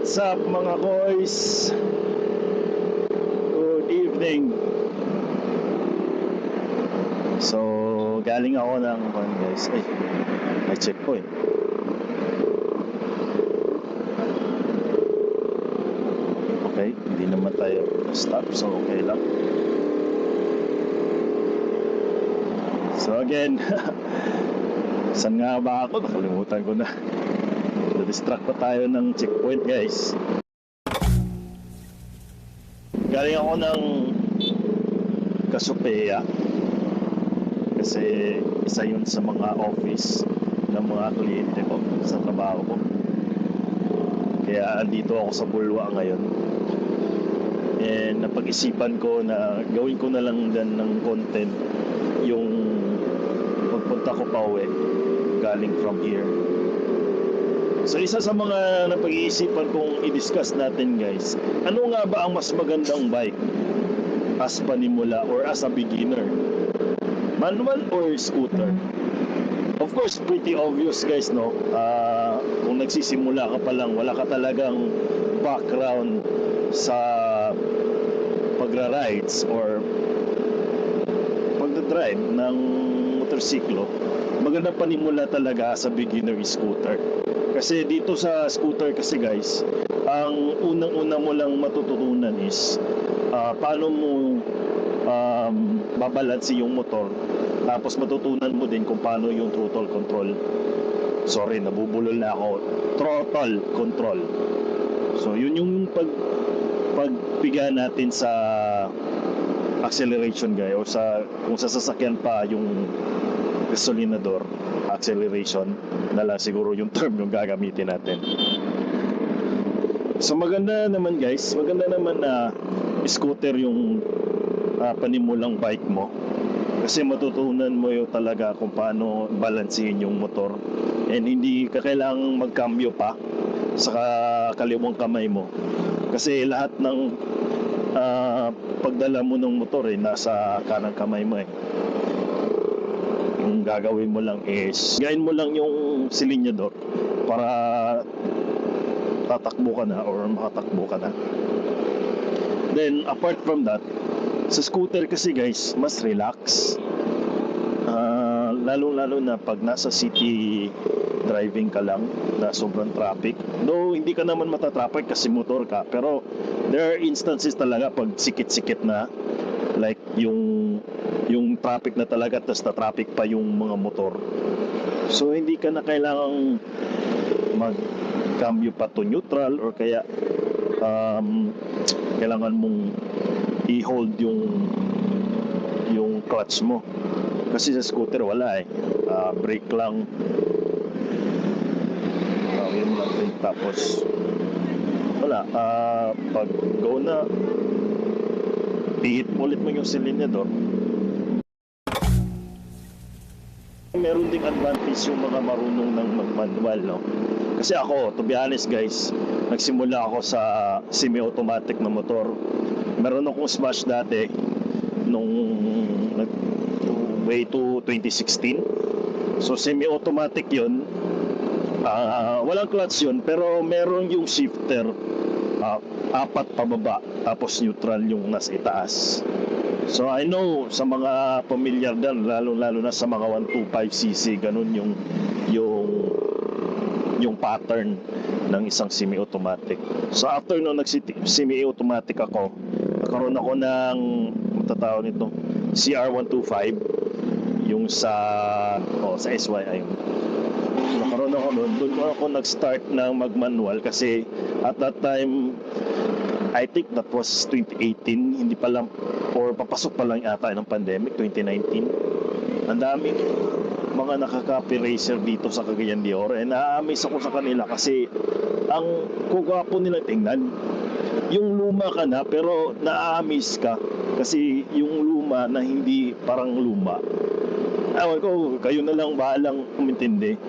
What's up mga boys? Good evening. So, galing ako ng guys. Ay, may checkpoint. Okay, hindi naman tayo stop, so okay lang. So again, saan nga ba ako? Nakalimutan ko na. Na-distract pa tayo ng checkpoint guys. Galing ako ng Cassiopeia kasi isa yun sa mga office ng mga kliyente ko sa trabaho ko. Kaya andito ako sa Bulwa ngayon. And napag-isipan ko na gawin ko na lang din ng content yung pagpunta ko pa uwi galing from here. So isa sa mga napag-iisipan kong i-discuss natin guys, ano nga ba ang mas magandang bike as panimula or as a beginner? Manual or scooter? Of course, pretty obvious guys, no? Kung nagsisimula ka pa lang, wala ka talagang background sa pagra-rides or pagdadrive ng motorsiklo, magandang panimula talaga sa beginner scooter. Kasi dito sa scooter kasi guys, ang unang-una mo lang matututunan is paano mo babalansi yung motor. Tapos matutunan mo din kung paano yung throttle control. Sorry, nabubulol na ako. Throttle control. So yun yung pagpiga natin sa acceleration guys, o sa kung sa sasakyan pa yung gasolinador, acceleration na lang siguro yung term yung gagamitin natin. So maganda naman guys, maganda naman na scooter yung panimulang bike mo kasi matutunan mo yung talaga kung paano balansehin yung motor and hindi ka kailangang magkambyo pa sa kaliwang kamay mo kasi lahat ng pagdala mo ng motor nasa kanang kamay mo Yung gagawin mo lang is gain mo lang yung silinyador para tatakbo ka na or makatakbo ka na. Then apart from that, sa scooter kasi guys, mas relax. Lalo na pag nasa city driving ka lang na sobrang traffic. Though hindi ka naman matatraffic kasi motor ka, pero there are instances talaga pag sikit-sikit na, like yung traffic na talaga, tas na traffic pa yung mga motor. So hindi ka na kailangang mag-cambio pa to neutral or kaya kailangan mong i-hold yung clutch mo. Kasi sa scooter wala brake lang. Yun lang brake, tapos wala. Pag go na, pihit ulit mo yung silinyador. Meron ding advantage yung mga marunong ng mag-manual, no? Kasi ako, to be honest guys, nagsimula ako sa semi-automatic na motor. Meron akong Smash dati nung way to 2016. So semi-automatic yun. Walang clutch yun, pero meron yung shifter, apat pababa, tapos neutral yung nasa itaas. So I know sa mga pamilyar din, lalo na sa mga 125cc, ganun yung pattern ng isang semi-automatic. So after nung semi-automatic ako, nagkaroon ako ng matatawag nito CR125, yung sa SYI. Nakaroon ako doon ako nag-start ng mag-manual kasi at that time I think that was 2018, hindi pa lang or papasok pa lang ata ng pandemic, 2019. Ang daming mga nakaka-copy racer dito sa Cagayan de Oro, na-amaze ako sa kanila kasi ang kugwapo nila tingnan. Yung luma ka na pero na-amaze ka kasi yung luma na hindi parang luma. Ewan ko, kayo na lang bahalang umintindi.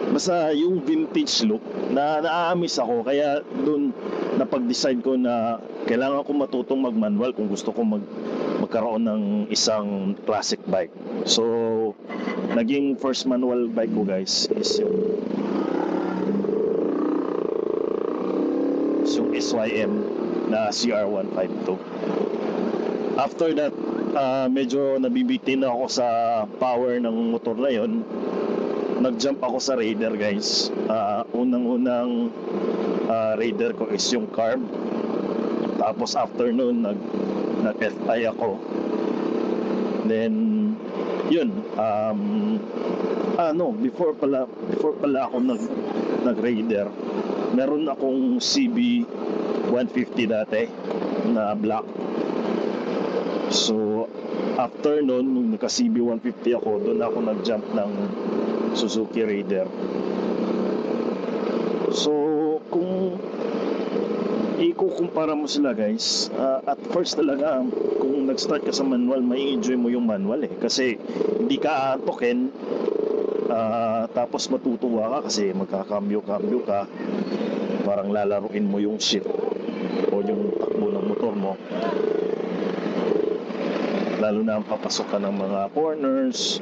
Basta yung vintage look na na-amaze ako, kaya doon napag-decide ko na kailangan ko matutong mag-manual kung gusto ko magkaroon ng isang classic bike. So naging first manual bike ko guys is yung SYM na CR152. After that, medyo nabibitin ako sa power ng motor na yon. Nag-jump ako sa Raider, guys. Unang-unang Raider ko is yung carb. Tapos after nun, nag-FI ako. Then, yun. Before pala ako nag-Raider, meron akong CB 150 dati na black. So, after nun, nung naka-CB 150 ako, doon ako nag-jump ng Suzuki Raider. So, kung ikukumpara mo sila, guys, at first talaga, kung nag-start ka sa manual, may enjoy mo yung manual kasi hindi ka aantokin, tapos matutuwa ka kasi magkakambyo-kambyo ka, parang lalaruin mo yung shift o yung takbo ng motor mo, lalo na ang papasok ka ng mga corners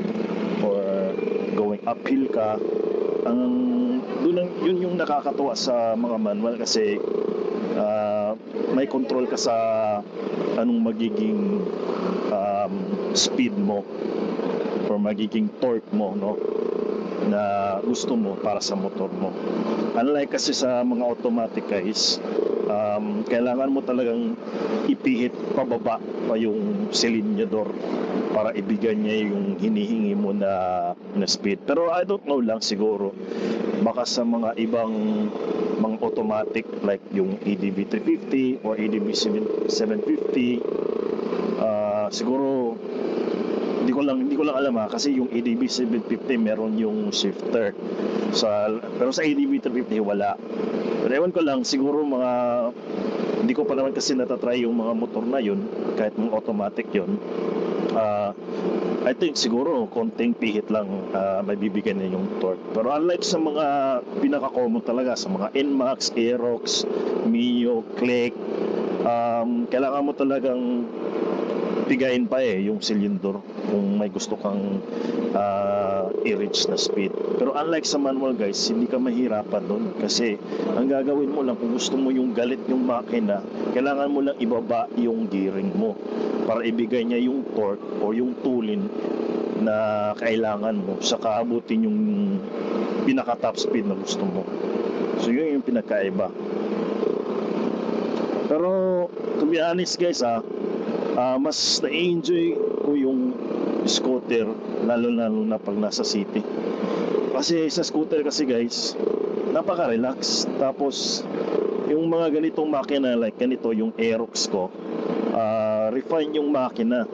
or going uphill ka. Yun yung nakakatuwa sa mga manual kasi may control ka sa anong magiging speed mo or magiging torque mo, no, na gusto mo para sa motor mo. Unlike kasi sa mga automatic, guys, kailangan mo talagang ipihit pababa pa yung silinyador para ibigay niya yung hinihingi mo na speed. Pero I don't know lang, siguro baka sa mga ibang mga automatic like yung ADV 350 or ADV 750, siguro hindi ko lang alam kasi yung ADV 750 meron yung shifter, pero sa ADV 350 wala. Pero ewan ko lang, siguro hindi ko pa naman kasi natatry yung mga motor na yun, kahit mga automatic yun. I think siguro konting pihit lang may bibigyan niya yung torque. Pero unlike sa mga pinaka-common talaga, sa mga NMAX, Aerox, Mio, Click, kailangan mo talagang pigain pa yung cylinder kung may gusto kang i-reach na speed. Pero unlike sa manual, guys, hindi ka mahirapan doon kasi ang gagawin mo lang, kung gusto mo yung galit yung makina, kailangan mo lang ibaba yung gearing mo para ibigay niya yung torque o yung tulin na kailangan mo sa kaabutin yung pinaka top speed na gusto mo. So yun yung pinakaiba. Pero to be honest, guys, mas na-enjoy ko yung scooter, lalo na pag nasa city. Kasi sa scooter kasi, guys, napaka-relax. Tapos yung mga ganitong makina like ganito, yung Aerox ko, refine yung makina.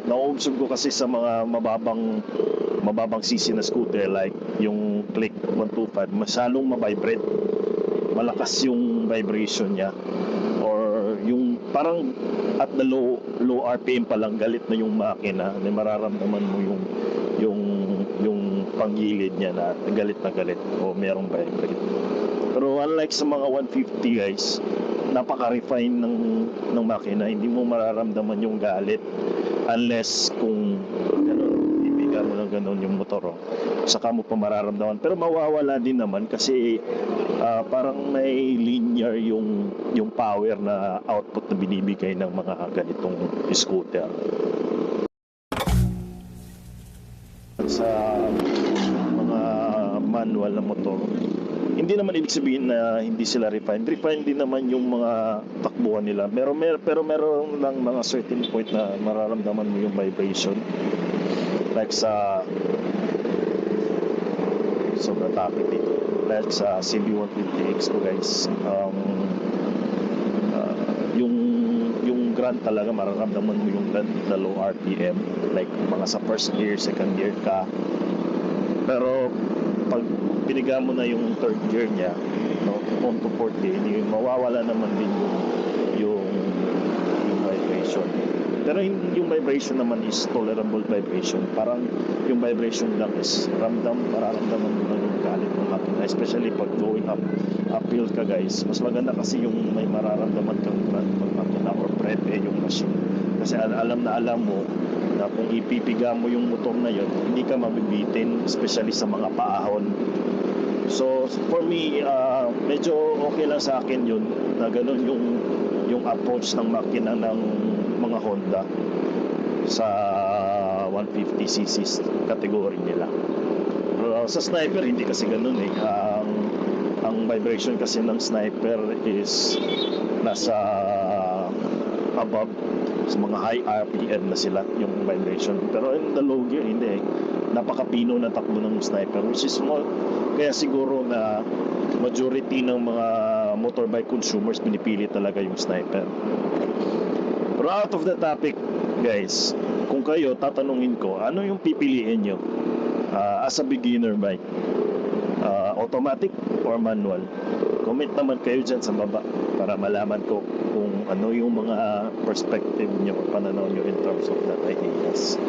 Na-observe ko kasi sa mga mababang cc na scooter like yung Click 125, masyadong ma-vibrate, malakas yung vibration niya, or yung parang at the low RPM pa lang galit na yung makina, mararamdaman mo yung panggilid niya na galit o merong vibrate. Pero unlike sa mga 150, guys, napaka-refine ng makina, hindi mo mararamdaman yung galit unless kung ibigan mo ng ganun yung motor, saka mo pa mararamdaman. Pero mawawala din naman kasi parang may linear yung power na output na binibigay ng mga ganitong scooter. Sa mga manual na motor, hindi naman ibig sabihin na hindi sila refined. Refined din naman yung mga takbuhan nila. Pero meron lang mga certain point na mararamdaman mo yung vibration. Like sa sobrang topic dito. Like sa CB150X ko, guys. Yung Grand talaga mararamdaman mo yung Grand na low RPM. Like mga sa first gear, second gear ka. Pero pag piniga mo na yung third gear niya, no, on to fourth gear, mawawala naman din yung vibration. Pero yung vibration naman is tolerable vibration. Parang yung vibration lang is mararamdaman mo na yung galit ng makina. Especially pag going uphill ka, guys. Mas maganda kasi yung may mararamdaman kang makina or prete yung machine. Kasi alam mo na kung ipipiga mo yung motor na yun, hindi ka mabibitin, especially sa mga paahon. So for me, medyo okay lang sa akin yun na ganun yung approach ng makina ng mga Honda sa 150cc category nila. Pero sa Sniper hindi kasi ganun eh. Ang vibration kasi ng Sniper is nasa above, sa mga high RPM na sila yung vibration. Pero in the low gear hindi eh. Napakapino na takbo ng Sniper, which is more, kaya siguro na majority ng mga motorbike consumers pinipili talaga yung Sniper. Pero out of the topic, guys, kung kayo tatanungin ko, ano yung pipiliin nyo as a beginner bike? Automatic or manual? Comment naman kayo dyan sa baba para malaman ko kung ano yung mga perspective nyo o pananaw nyo in terms of that ideas.